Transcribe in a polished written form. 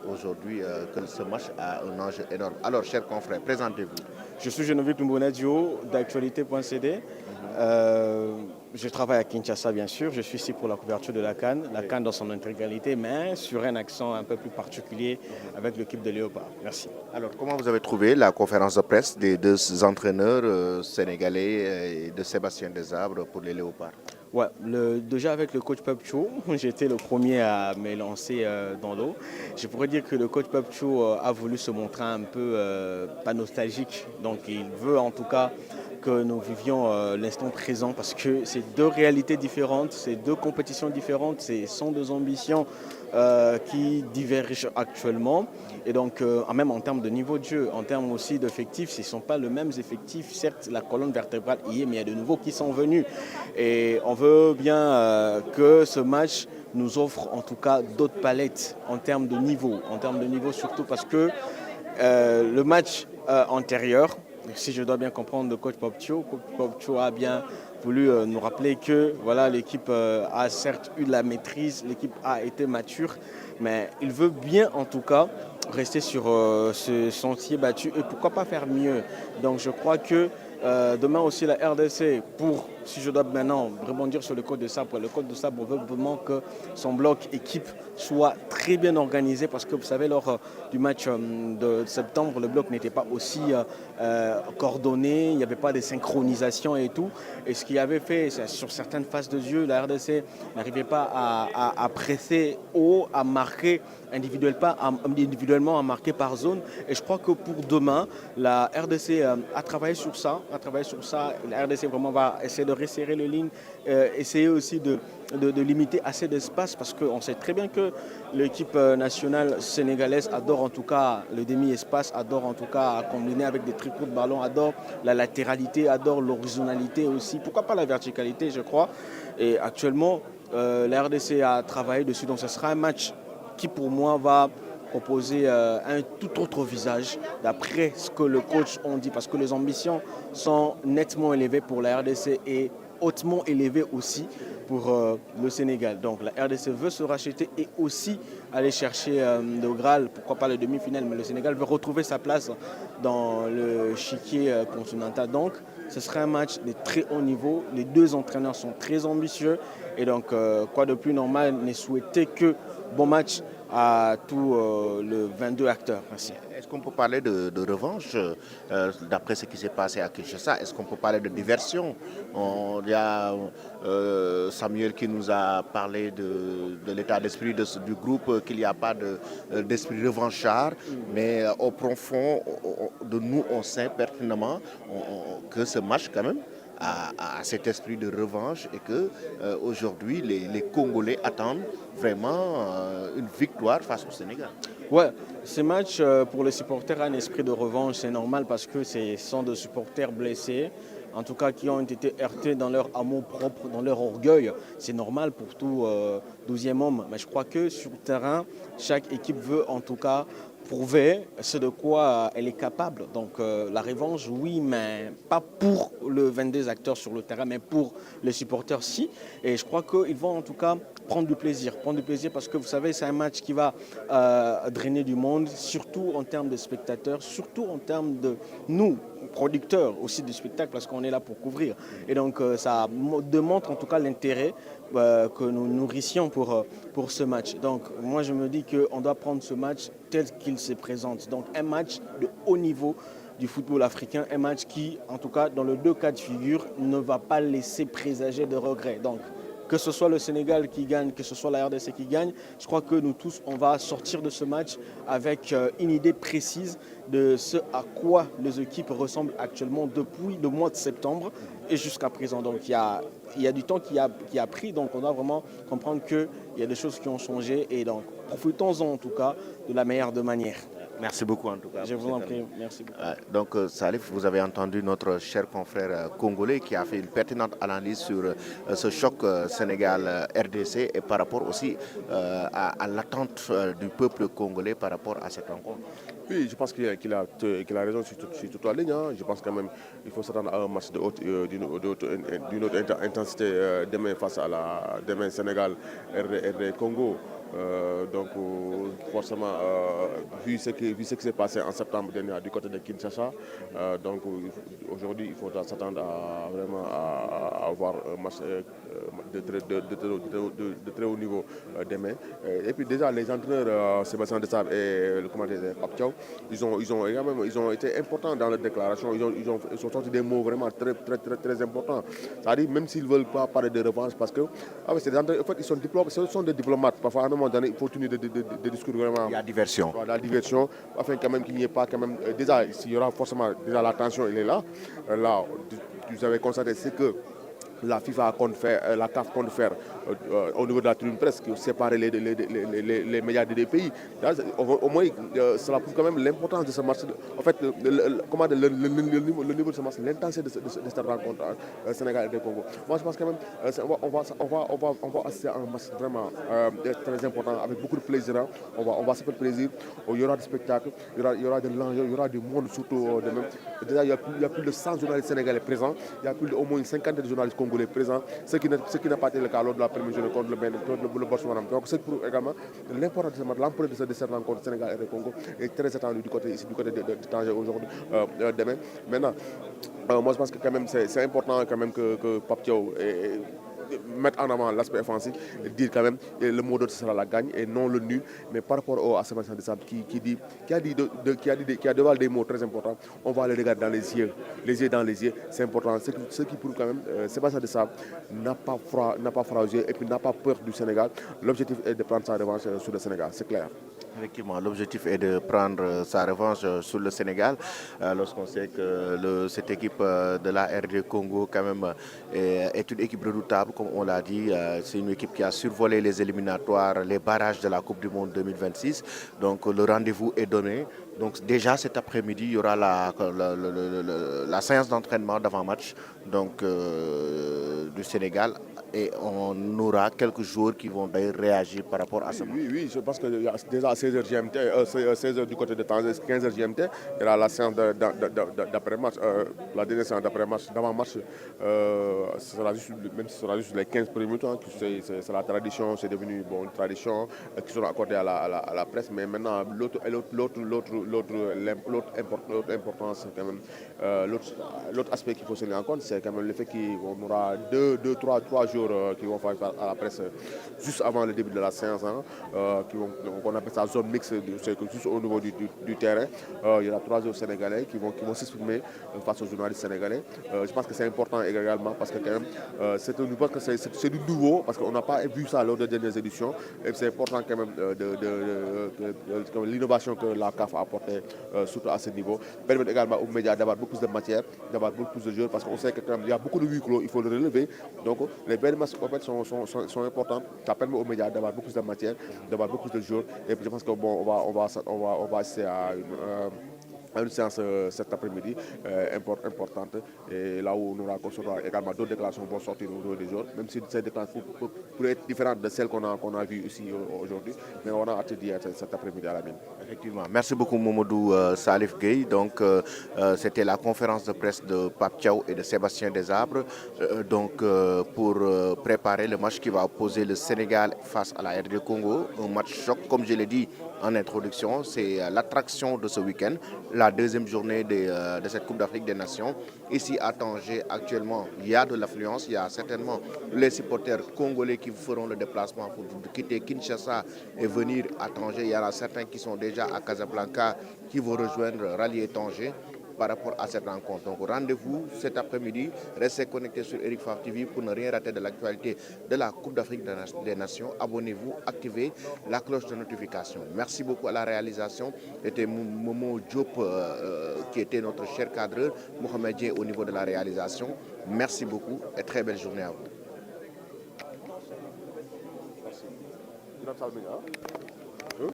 aujourd'hui que ce match a un enjeu énorme. Alors, chers confrères, présentez-vous. Je suis Geneviève Lumbonadio d'actualité.cd. Je travaille à Kinshasa, bien sûr. Je suis ici pour la couverture de la CAN dans son intégralité, mais sur un accent un peu plus particulier avec l'équipe de Léopard. Merci. Alors, comment vous avez trouvé la conférence de presse des deux entraîneurs sénégalais et de Sébastien Desabre pour les Léopards? Ouais, déjà avec le coach Pepcho, j'étais le premier à me lancer dans l'eau. Je pourrais dire que le coach Pepcho a voulu se montrer un peu pas nostalgique. Donc il veut en tout cas que nous vivions l'instant présent parce que c'est deux réalités différentes, c'est deux compétitions différentes, ce sont deux ambitions qui divergent actuellement. Et donc, même en termes de niveau de jeu, en termes aussi d'effectifs, ce ne sont pas les mêmes effectifs. Certes, la colonne vertébrale y est, mais il y a de nouveaux qui sont venus. Et on veut bien que ce match nous offre en tout cas d'autres palettes en termes de niveau surtout parce que le match antérieur, si je dois bien comprendre le coach Popcho a bien voulu nous rappeler que voilà, l'équipe a certes eu de la maîtrise, l'équipe a été mature, mais il veut bien en tout cas rester sur ce sentier battu et pourquoi pas faire mieux. Donc je crois que demain aussi la RDC, si je dois maintenant rebondir sur le code de Sabre, veut vraiment que son bloc équipe soit très bien organisé parce que vous savez lors du match de septembre, le bloc n'était pas aussi coordonné, il n'y avait pas de synchronisation et tout. Et ce qui avait fait, sur certaines phases de jeu, la RDC n'arrivait pas à presser haut, à marquer individuellement, à marquer par zone. Et je crois que pour demain, la RDC a travaillé sur ça. La RDC vraiment va essayer de resserrer les lignes, essayer aussi de limiter assez d'espace parce qu'on sait très bien que l'équipe nationale sénégalaise adore en tout cas le demi-espace, adore en tout cas combiner avec des tripots de ballon, adore la latéralité, adore l'horizontalité aussi, pourquoi pas la verticalité je crois. Et actuellement la RDC a travaillé dessus, donc ce sera un match qui pour moi va proposer un tout autre visage d'après ce que le coach ont dit parce que les ambitions sont nettement élevées pour la RDC et hautement élevées aussi pour le Sénégal. Donc la RDC veut se racheter et aussi aller chercher le Graal, pourquoi pas le demi-finale, mais le Sénégal veut retrouver sa place dans le chiquier continental. Donc ce sera un match de très haut niveau, les deux entraîneurs sont très ambitieux et donc quoi de plus normal n'est souhaité que bon match à tous les 22 acteurs. Merci. Est-ce qu'on peut parler de revanche d'après ce qui s'est passé à Kinshasa? Est-ce qu'on peut parler de diversion? Il y a Samuel qui nous a parlé de l'état d'esprit du groupe, qu'il n'y a pas d'esprit revanchard, mais au profond de nous, on sait pertinemment que ce match quand même à cet esprit de revanche et que aujourd'hui les Congolais attendent vraiment une victoire face au Sénégal. Ouais, ce match pour les supporters a un esprit de revanche, c'est normal parce que ce sont des supporters blessés, en tout cas qui ont été heurtés dans leur amour propre, dans leur orgueil. C'est normal pour tout 12e homme, mais je crois que sur le terrain, chaque équipe veut en tout cas prouver ce de quoi elle est capable. Donc la revanche, oui, mais pas pour le 22 acteurs sur le terrain, mais pour les supporters, si. Et je crois qu'ils vont en tout cas prendre du plaisir parce que vous savez, c'est un match qui va drainer du monde, surtout en termes de spectateurs, surtout en termes de nous, producteurs aussi du spectacle, parce qu'on est là pour couvrir. Et donc ça démontre en tout cas l'intérêt que nous nourrissions pour ce match. Donc moi je me dis qu'on doit prendre ce match tel qu'il se présente. Donc un match de haut niveau du football africain, un match qui, en tout cas dans les deux cas de figure, ne va pas laisser présager de regrets. Donc que ce soit le Sénégal qui gagne, que ce soit la RDC qui gagne, je crois que nous tous, on va sortir de ce match avec une idée précise de ce à quoi les équipes ressemblent actuellement depuis le mois de septembre et jusqu'à présent. Donc il y a du temps qui a pris, donc on doit vraiment comprendre qu'il y a des choses qui ont changé et donc profitons-en en tout cas de la meilleure des manières. Merci beaucoup en tout cas. Je vous en prie, merci beaucoup. Donc Salif, vous avez entendu notre cher confrère congolais qui a fait une pertinente analyse sur ce choc Sénégal-RDC et par rapport aussi à l'attente du peuple congolais par rapport à cette rencontre. Oui, je pense qu'il a raison sur toute la ligne. Hein. Je pense quand même qu'il faut s'attendre à un match d'une autre intensité demain face à demain Sénégal, RD Congo. Donc forcément, vu ce qui s'est passé en septembre dernier du côté de Kinshasa, donc aujourd'hui il faudra s'attendre à vraiment à avoir un match de très haut niveau demain. Et puis déjà les entraîneurs Sébastien Desabre et le commandant Pape Thiaw, ils ont été importants dans leur déclaration. Ils sont sortis des mots vraiment très importants. C'est-à-dire même s'ils ne veulent pas parler de revanche, parce que en fait, ce sont des diplomates. Parfois à un moment donné il faut tenir des discours vraiment. Il y a diversion. Voilà, la diversion, afin quand même qu'il n'y ait pas quand même. Déjà, s'il y aura forcément déjà la tension, elle est là. Là, vous avez constaté, c'est que la FIFA compte faire, la CAF compte faire au niveau de la tribune presse, séparer les médias des deux pays. Au moins, cela prouve quand même l'importance de ce match. En fait, le niveau de ce match, l'intensité de cette rencontre Sénégal et Congo. Moi, je pense quand même on va assister à un match vraiment très important, avec beaucoup de plaisir. Hein. On va se faire plaisir. Il y aura des spectacles, il y aura de l'enjeu, il y aura du monde surtout. Déjà, il y a plus de 100 journalistes sénégalais présents. Il y a plus au moins une cinquantaine de journalistes congolais présents, ce qui n'a pas été le cas lors de la première journée contre le Botswana. Donc c'est pour également l'importance de l'ampleur de cette rencontre Sénégal et Congo est très attendue du côté de Tanger aujourd'hui, demain. Maintenant, moi je pense que quand même c'est important quand même que Pape Thiaw mettre en avant l'aspect offensif et dire quand même le mot d'ordre sera la gagne et non le nul. Mais par rapport à Sébastien Desabre qui a devant des mots très importants, on va les regarder dans les yeux dans les yeux, c'est important. Ce qui prouve quand même Sébastien Desabre n'a pas froid aux yeux et puis n'a pas peur du Sénégal. L'objectif est de prendre sa revanche sur le Sénégal, c'est clair. Effectivement, l'objectif est de prendre sa revanche sur le Sénégal, lorsqu'on sait que cette équipe de la RD Congo quand même est une équipe redoutable, comme on l'a dit. C'est une équipe qui a survolé les éliminatoires, les barrages de la Coupe du Monde 2026. Donc le rendez-vous est donné. Donc déjà cet après-midi, il y aura la séance d'entraînement d'avant-match du Sénégal. Et on aura quelques joueurs qui vont d'ailleurs réagir par rapport à ce match. Oui, je pense que déjà à 16h GMT, 16h du côté de Tanger, 15h GMT, il y aura la séance d'après-match, la dernière séance d'après-match, d'avant-match, même si ce sera juste les 15 premiers minutes, hein, c'est la tradition, c'est devenu une tradition qui sera accordée à la presse, mais maintenant l'autre importance, quand même, l'autre aspect qu'il faut se tenir en compte, c'est quand même le fait qu'on aura trois jours qui vont faire à la presse juste avant le début de la séance, hein, on appelle ça zone mixte, c'est juste au niveau du terrain. Il y aura 3 jours sénégalais qui vont s'exprimer face aux journalistes sénégalais. Je pense que c'est important également parce que quand même c'est du nouveau, parce qu'on n'a pas vu ça lors des dernières éditions, et c'est important quand même de l'innovation que la CAF a apportée surtout à ce niveau, permet également aux médias d'avoir beaucoup plus de matière, d'avoir beaucoup plus de jeux, parce qu'on sait qu'il y a beaucoup de huis clos, il faut le relever. Donc les belles matchs en fait, sont importants. Ça permet aux médias d'avoir beaucoup plus de matière, d'avoir beaucoup plus de jours. Et puis je pense qu'on va assister à une séance cet après-midi importante, et là où nous rencontrerons également d'autres déclarations vont sortir au niveau des jours, même si ces déclarations pourraient être différentes de celles qu'on a vues ici aujourd'hui, mais on a hâte de dire cet après-midi à la mine. Effectivement. Merci beaucoup Mamadou Salif Gueye. Donc c'était la conférence de presse de Pape Thiaw et de Sébastien Desabre pour préparer le match qui va opposer le Sénégal face à la RD Congo. Un match choc, comme je l'ai dit en introduction, c'est l'attraction de ce week-end, la deuxième journée de cette Coupe d'Afrique des Nations. Ici à Tanger, actuellement, il y a de l'affluence. Il y a certainement les supporters congolais qui feront le déplacement pour quitter Kinshasa et venir à Tanger. Il y en a certains qui sont déjà à Casablanca qui vont rejoindre Rallye Tanger par rapport à cette rencontre. Donc rendez-vous cet après-midi. Restez connectés sur Eric Favre TV pour ne rien rater de l'actualité de la Coupe d'Afrique des Nations. Abonnez-vous, activez la cloche de notification. Merci beaucoup à la réalisation. C'était Momo Diop qui était notre cher cadreur, Mohamed Dieng au niveau de la réalisation. Merci beaucoup et très belle journée à vous. Merci.